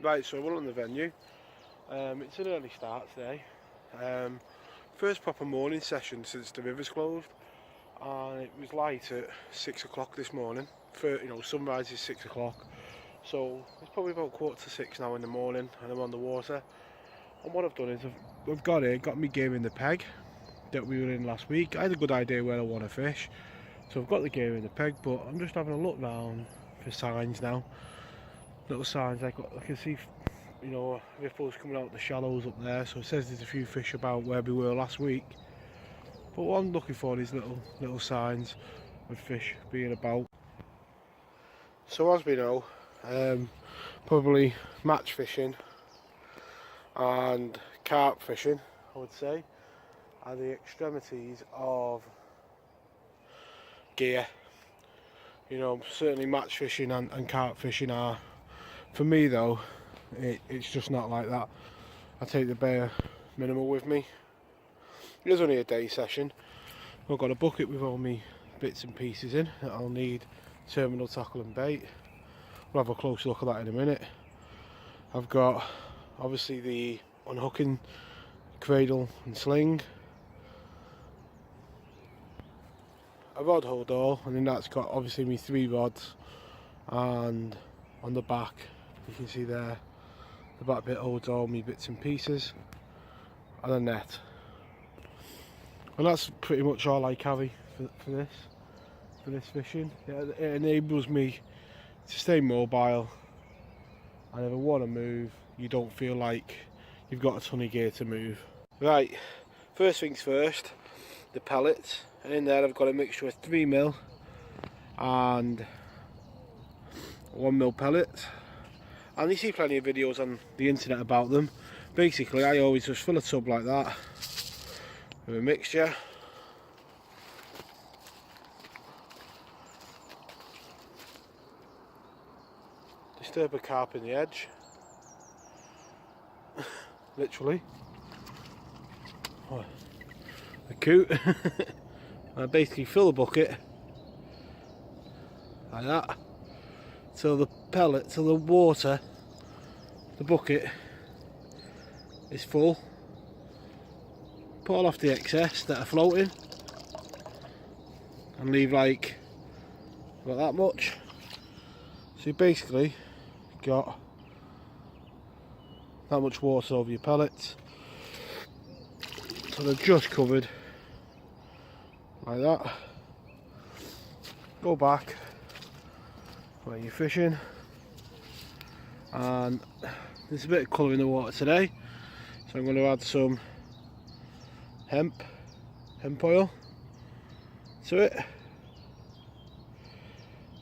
Right, so we're on the venue. It's an early start today. First proper morning session since the river's closed, and it was light at 6 o'clock this morning. Sunrise is 6 o'clock, so it's probably about 5:45 now in the morning, and I'm on the water. And what I've done is I've got my gear in the peg that we were in last week. I had a good idea where I want to fish, so I've got the gear in the peg, but I'm just having a look round for signs now. Little signs I can see, ripples coming out the shallows up there, so it says there's a few fish about where we were last week. But what I'm looking for is little signs of fish being about. So as we know, probably match fishing and carp fishing, I would say, are the extremities of gear. Certainly match fishing and carp fishing are. For me though, it's just not like that. I take the bare minimal with me. It is only a day session. I've got a bucket with all my bits and pieces in that I'll need: terminal, tackle and bait. We'll have a close look at that in a minute. I've got obviously the unhooking cradle and sling, a rod hold all, and then that's got obviously my 3 rods, and on the back you can see there the back bit holds all my bits and pieces, and a net. And that's pretty much all I carry for this fishing. It enables me to stay mobile, and if I want to move, you don't feel like you've got a ton of gear to move. Right, first things first, the pellets. And in there I've got a mixture of 3mm and 1mm pellets. And you see plenty of videos on the internet about them. Basically, I always just fill a tub like that with a mixture. Disturb a carp in the edge. Literally. Oh, a coot. I basically fill the bucket like that till the water, the bucket is full. Pull off the excess that are floating and leave like about that much. So you basically got that much water over your pellets, so they're just covered like that. Go back where you're fishing, and there's a bit of colour in the water today, so I'm going to add some hemp oil to it.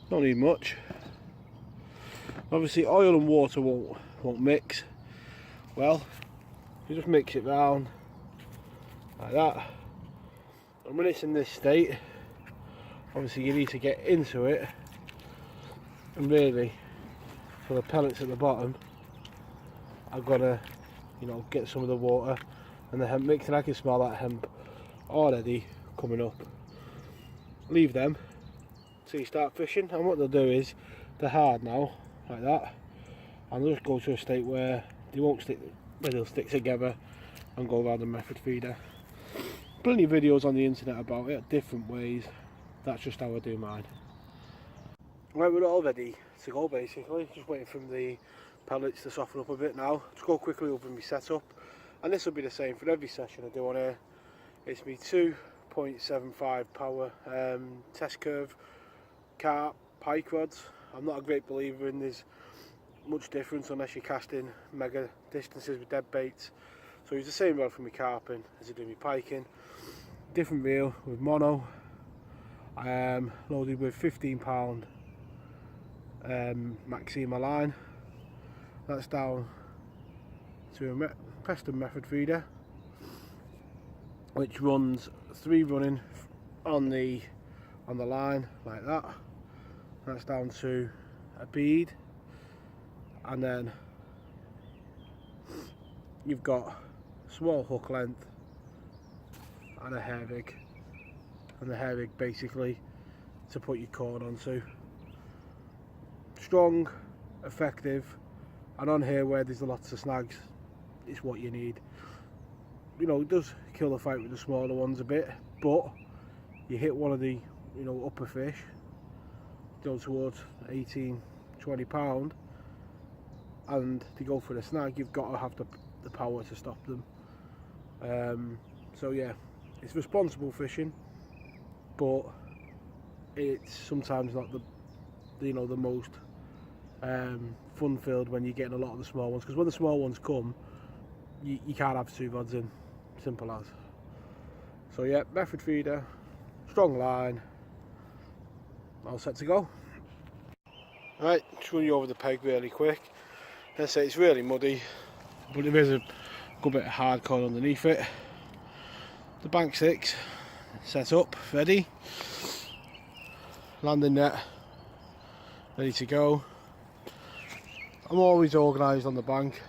Don't need much. Obviously oil and water won't mix well. You just mix it round like that. And when it's in this state, obviously you need to get into it, and really for the pellets at the bottom I've got to get some of the water and the hemp mix, and I can smell that hemp already coming up. Leave them till you start fishing, and what they'll do is they're hard now like that, and they'll just go to a state where they won't stick, where they'll stick together and go around the method feeder. Plenty of videos on the internet about it, different ways. That's just how I do mine. Right, we're all ready to go basically. Just waiting for the pellets to soften up a bit now. Just go quickly over my setup, and this will be the same for every session I do on here. It's my 2.75 power test curve carp pike rods. I'm not a great believer in there's much difference unless you're casting mega distances with dead baits. So use the same rod for my carping as I do my piking. Different reel with mono, loaded with 15 pound Maxima line. That's down to a Preston method feeder, which runs 3 running on the line like that. That's down to a bead, and then you've got small hook length and a hair rig, and the hair rig basically to put your cord onto. Strong, effective, and on here where there's lots of snags, it's what you need. You know, it does kill the fight with the smaller ones a bit, but you hit one of the, you know, upper fish, go towards 18-20 pound, and they go for the snag, you've got to have the power to stop them. So yeah, it's responsible fishing, but it's sometimes not the, you know, the most fun filled when you're getting a lot of the small ones, because when the small ones come, you can't have two rods in, simple as. So yeah, method feeder, strong line, all set to go. Right, just run you over the peg really quick. Let's say it's really muddy, but there is a good bit of hardcore underneath it. The bank 6 set up, ready. Landing net ready to go. I'm always organised on the bank.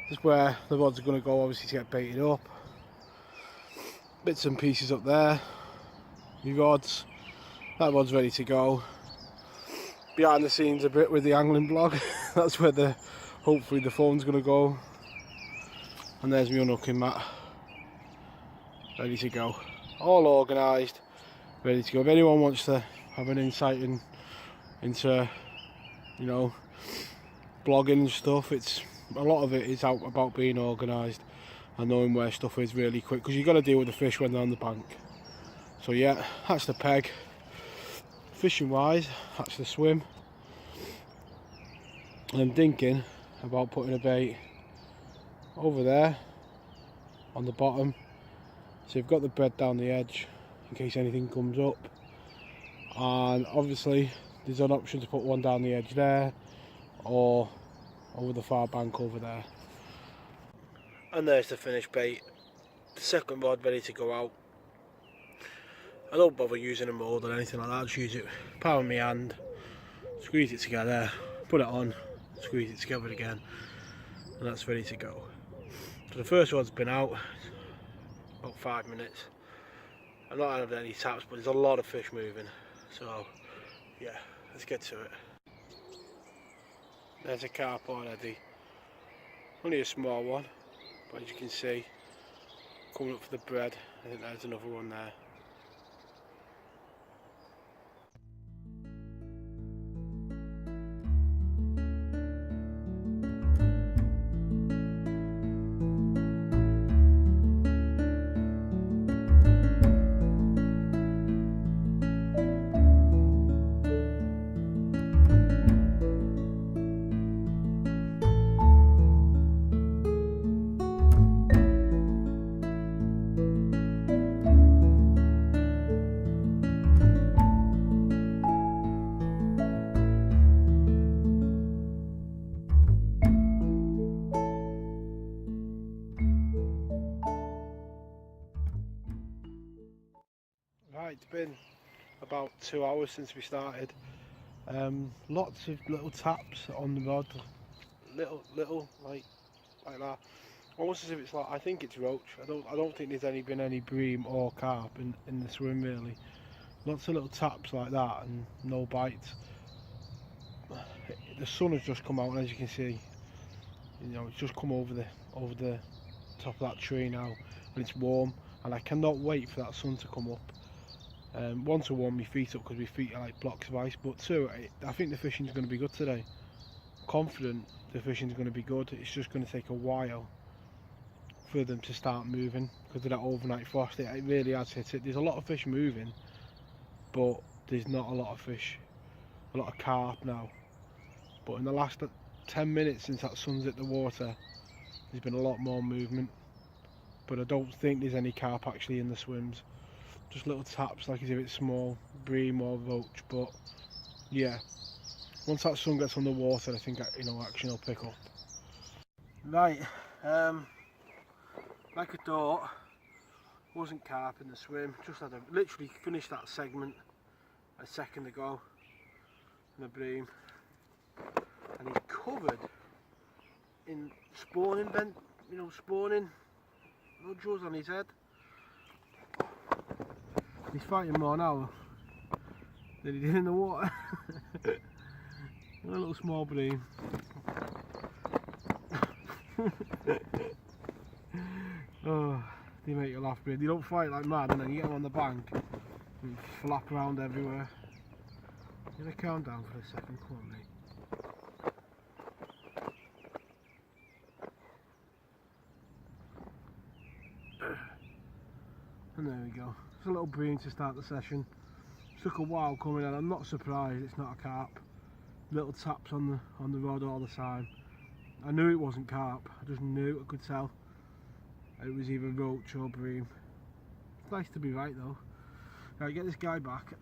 This is where the rods are going to go, obviously, to get baited up. Bits and pieces up there. The rods. That rod's ready to go. Behind the scenes a bit with the angling blog. That's where hopefully the phone's going to go. And there's my unhooking mat. Ready to go. All organised. Ready to go. If anyone wants to have an insight into, you know, blogging and stuff, a lot of it is about being organised and knowing where stuff is really quick, because you've got to deal with the fish when they're on the bank. So yeah, that's the peg. Fishing wise, that's the swim. And I'm thinking about putting a bait over there on the bottom, so you've got the bread down the edge in case anything comes up, and obviously there's an option to put one down the edge there or over the far bank over there. And there's the finished bait, the second rod ready to go out. I don't bother using a mould or anything like that, I just use it, power in my hand, squeeze it together, put it on, squeeze it together again, and that's ready to go. So the first rod's been out about 5 minutes. I've not had any taps, but there's a lot of fish moving, so yeah, let's get to it. There's a carp already, only a small one, but as you can see, coming up for the bread. I think there's another one there. Right, it's been about 2 hours since we started. Lots of little taps on the rod, little like that. Almost as if it's like, I think it's roach. I don't think there's been any bream or carp in the swim really. Lots of little taps like that and no bites. The sun has just come out, and as you can see, you know, it's just come over the top of that tree now, and it's warm, and I cannot wait for that sun to come up. One, to warm my feet up, because my feet are like blocks of ice, but two, I think the fishing's going to be good today. Confident the fishing's going to be good. It's just going to take a while for them to start moving because of that overnight frost. It really has hit it. There's a lot of fish moving, but there's not a lot of fish, a lot of carp now. But in the last 10 minutes since that sun's hit the water, there's been a lot more movement, but I don't think there's any carp actually in the swims. Just little taps, like as if it's small bream or roach. But yeah, once that sun gets on the water, I think, you know, action will pick up. Right, like I thought, wasn't carp in the swim. Just had literally finished that segment a second ago in the bream, and he's covered in spawning spawning nodules on his head. He's fighting more now than he did in the water. A little small bream. Oh, they make you laugh, but they don't fight like mad, and then you get them on the bank and flap around everywhere. I'm gonna calm down for a second, come on, mate. And there we go. It's a little bream to start the session. It took a while coming in. I'm not surprised it's not a carp. Little taps on the rod all the time. I knew it wasn't carp. I just knew, I could tell. It was either roach or bream. It's nice to be right though. Right, get this guy back.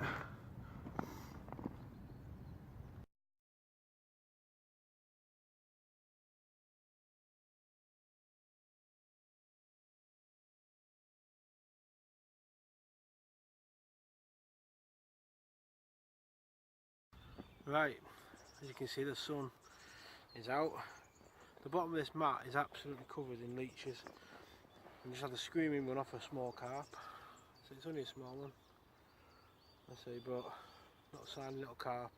Right, as you can see, the sun is out. The bottom of this mat is absolutely covered in leeches. I just had a screaming one off a small carp. So it's only a small one, I say, but not a sign of little carp.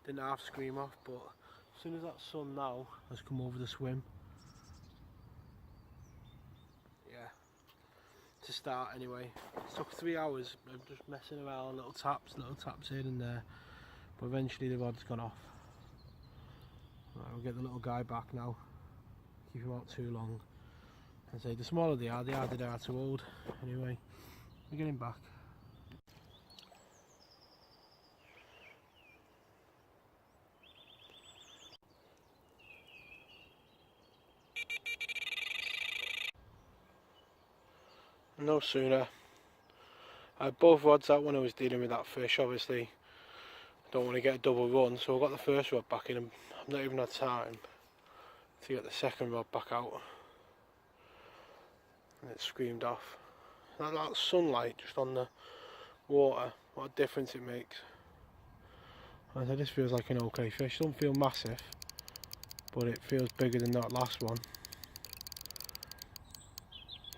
Didn't half scream off, but as soon as that sun now has come over the swim, yeah, to start anyway. It took 3 hours of just messing around, little taps here and there, but eventually the rod's gone off. Right, we'll get the little guy back now. Keep him out too long. I say the smaller they are, the harder they are to hold. Anyway, we'll get him back. No sooner. I had both rods out when I was dealing with that fish. Obviously, don't want to get a double run, so I got the first rod back in and I've not even had time to get the second rod back out. And it screamed off. That sunlight just on the water, what a difference it makes. I said, this feels like an okay fish. Doesn't feel massive, but it feels bigger than that last one.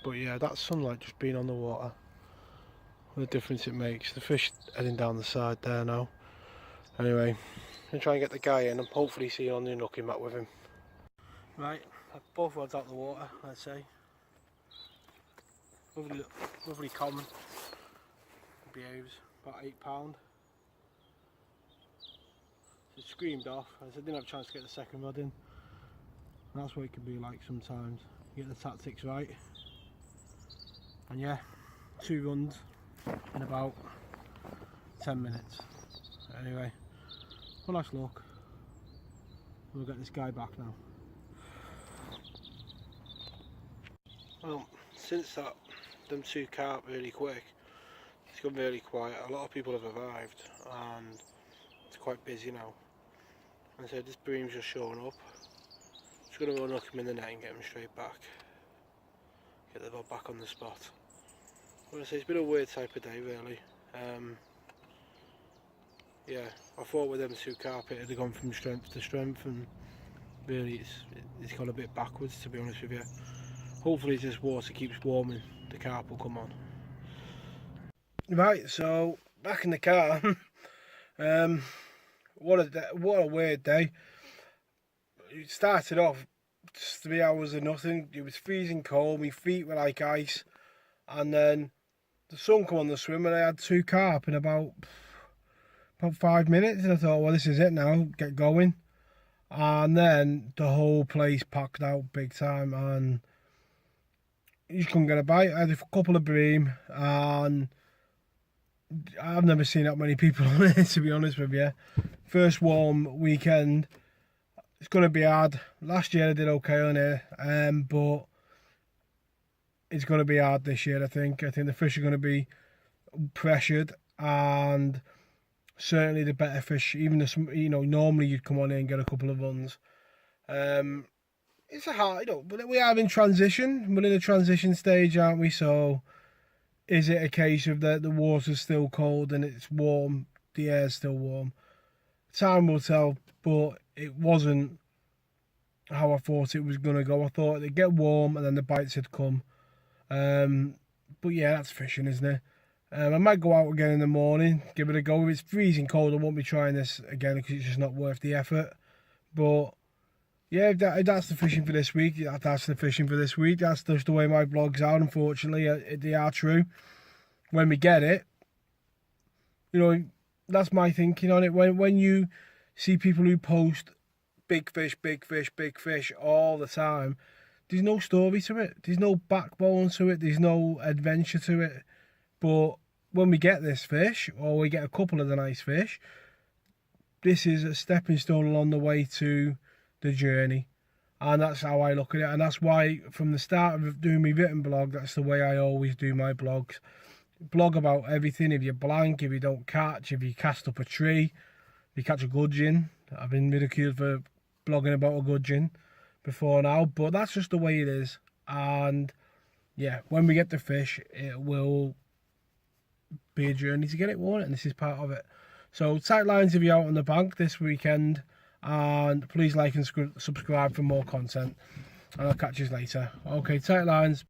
But yeah, that sunlight just being on the water, what a difference it makes. The fish heading down the side there now. Anyway, I'm going to try and get the guy in and hopefully see you on the unhooking mat with him. Right, both rods out of the water, I'd say. Lovely common. Behaves about £8. It screamed off. I didn't have a chance to get the second rod in. And that's what it can be like sometimes. You get the tactics right. And yeah, 2 runs in about 10 minutes. Anyway, one last look. We'll get this guy back now. Well, since them 2 carp really quick, it's gone really quiet. A lot of people have arrived and it's quite busy now. And so this bream's just showing up. Just going to go knock him in the net and get him straight back. Get the rod back on the spot. I want to say it's been a weird type of day really. Yeah, I thought with them 2 carp it had gone from strength to strength, and really it's gone a bit backwards, to be honest with you. Hopefully this water keeps warm and the carp will come on. Right, so back in the car. What a weird day. It started off just 3 hours of nothing. It was freezing cold, my feet were like ice, and then the sun come on the swim and I had 2 carp in about 5 minutes, and I thought, well, this is it now, get going. And then the whole place packed out big time and you just couldn't get a bite. I had a couple of bream and I've never seen that many people on it, to be honest with you. First warm weekend, it's going to be hard. Last year I did okay on it, but it's going to be hard this year, I think. I think the fish are going to be pressured, and certainly the better fish, even the, normally you'd come on in and get a couple of runs. It's a hard, but we are in transition. We're in a transition stage, aren't we? So is it a case of the water's still cold and it's warm, the air's still warm? Time will tell, but it wasn't how I thought it was going to go. I thought it'd get warm and then the bites had come. But yeah, that's fishing, isn't it? I might go out again in the morning, give it a go. If it's freezing cold, I won't be trying this again because it's just not worth the effort. But yeah, that's the fishing for this week. That's the fishing for this week. That's just the way my blogs are. Unfortunately, they are true. When we get it, you know, that's my thinking on it. When you see people who post big fish, big fish, big fish all the time, there's no story to it. There's no backbone to it. There's no adventure to it. But when we get this fish, or we get a couple of the nice fish, this is a stepping stone along the way to the journey. And that's how I look at it. And that's why from the start of doing my written blog, that's the way I always do my blogs. Blog about everything. If you blank, if you don't catch, if you cast up a tree, if you catch a gudgeon. I've been ridiculed for blogging about a gudgeon before now, but that's just the way it is. And yeah, when we get the fish, it will be a journey to get it, won't it? And this is part of it. So tight lines if you're out on the bank this weekend, and please like and subscribe for more content, and I'll catch you later. Okay, tight lines.